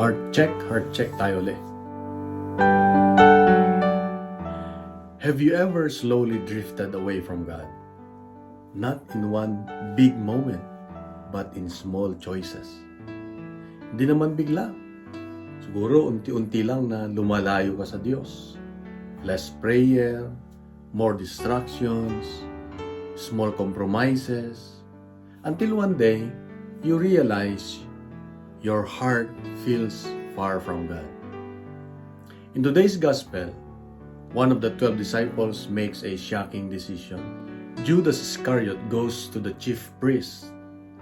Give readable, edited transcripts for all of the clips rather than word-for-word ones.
Heart check tayo ulit. Have you ever slowly drifted away from God? Not in one big moment, but in small choices. Hindi naman bigla. Siguro unti-unti lang na lumalayo ka sa Diyos. Less prayer, more distractions, small compromises, until one day, you realize your heart feels far from God. In today's gospel, one of the 12 disciples makes a shocking decision. Judas Iscariot goes to the chief priest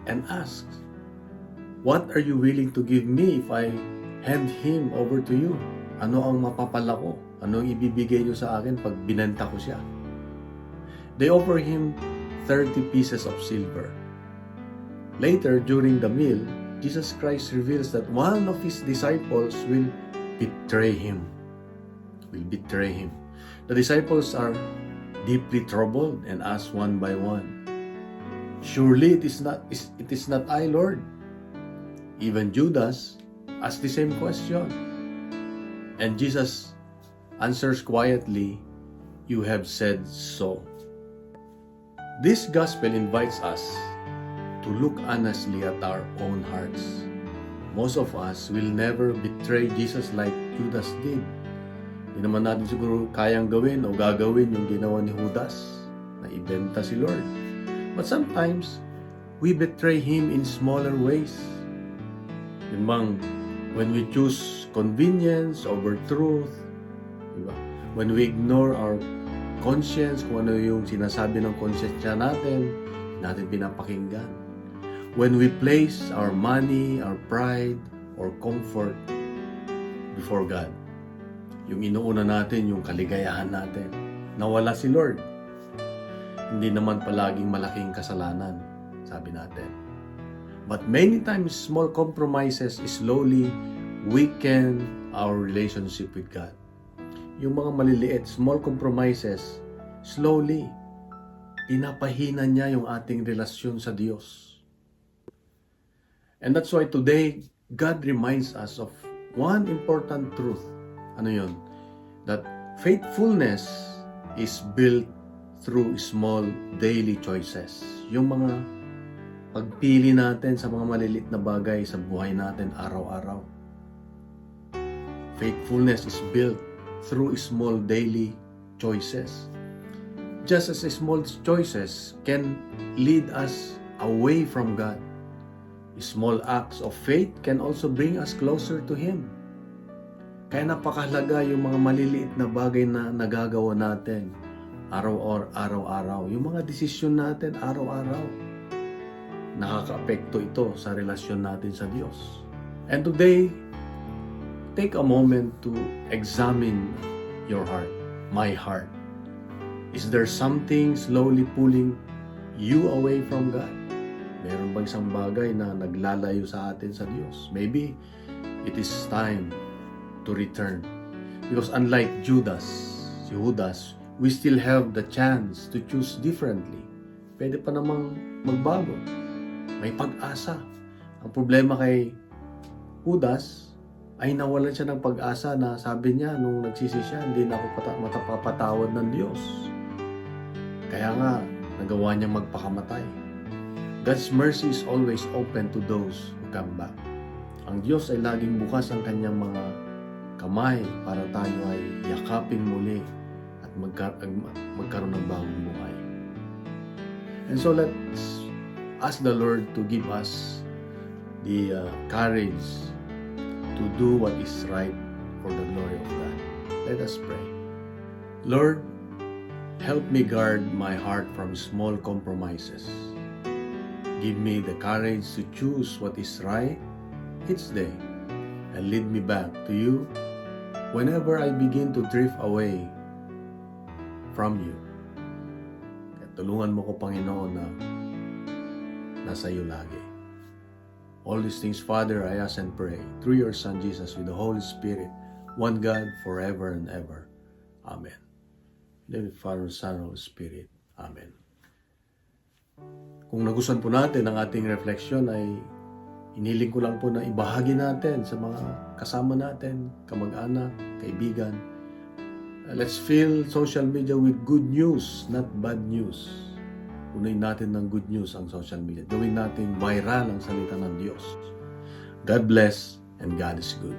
and asks, "What are you willing to give me if I hand him over to you? Ano ang mapapala ko? Ano ang ibibigay niyo sa akin pag binenta ko siya?" They offer him 30 pieces of silver. Later, during the meal, Jesus Christ reveals that one of his disciples will betray him. The disciples are deeply troubled and ask one by one, "Surely it is not I, Lord." Even Judas asks the same question. And Jesus answers quietly, "You have said so." This gospel invites us to look honestly at our own hearts. Most of us will never betray Jesus like Judas did. Hindi naman natin siguro kayang gawin o gagawin yung ginawa ni Judas na ibenta si Lord. But sometimes, we betray Him in smaller ways. Yung when we choose convenience over truth, diba? When we ignore our conscience, kung ano yung sinasabi ng konsensya natin pinapakinggan. When we place our money, our pride, or comfort before God. Yung inuuna natin, yung kaligayahan natin. Nawala si Lord. Hindi naman palaging malaking kasalanan, sabi natin. But many times, small compromises slowly weaken our relationship with God. Yung mga maliliit, small compromises, slowly, pinapahina niya yung ating relasyon sa Diyos. And that's why today, God reminds us of one important truth. Ano yun? That faithfulness is built through small daily choices. Yung mga pagpili natin sa mga maliliit na bagay sa buhay natin araw-araw. Faithfulness is built through small daily choices. Just as small choices can lead us away from God, small acts of faith can also bring us closer to Him. Kaya napakahalaga yung mga maliliit na bagay na nagagawa natin araw-araw. Yung mga desisyon natin araw-araw. Nakaka-apekto ito sa relasyon natin sa Diyos. And today, take a moment to examine your heart, my heart. Is there something slowly pulling you away from God? Meron bang isang bagay na naglalayo sa atin sa Diyos? Maybe it is time to return. Because unlike Judas, we still have the chance to choose differently. Pwede pa namang magbago. May pag-asa. Ang problema kay Judas ay nawalan siya ng pag-asa na sabi niya nung nagsisi siya, hindi na ako matapapatawad ng Diyos. Kaya nga, nagawa niya magpakamatay. God's mercy is always open to those who come back. Ang Diyos ay laging bukas ang kanyang mga kamay para tayo ay yakapin muli at magkaroon ng bagong buhay. And so let's ask the Lord to give us the courage to do what is right for the glory of God. Let us pray. Lord, help me guard my heart from small compromises. Give me the courage to choose what is right each day and lead me back to you whenever I begin to drift away from you. At tulungan mo ko, Panginoon, na nasa iyo lagi. All these things, Father, I ask and pray through your Son Jesus with the Holy Spirit, one God forever and ever. Amen. In the Father, Son, and Holy Spirit. Amen. Kung nagustuhan po natin ang ating refleksyon ay Iniling ko lang po na ibahagi natin sa mga kasama natin, kamag-anak, kaibigan. Let's fill social media with good news, not bad news. Punuin natin ng good news ang social media. Gawin natin viral ang salita ng Diyos. God bless and God is good.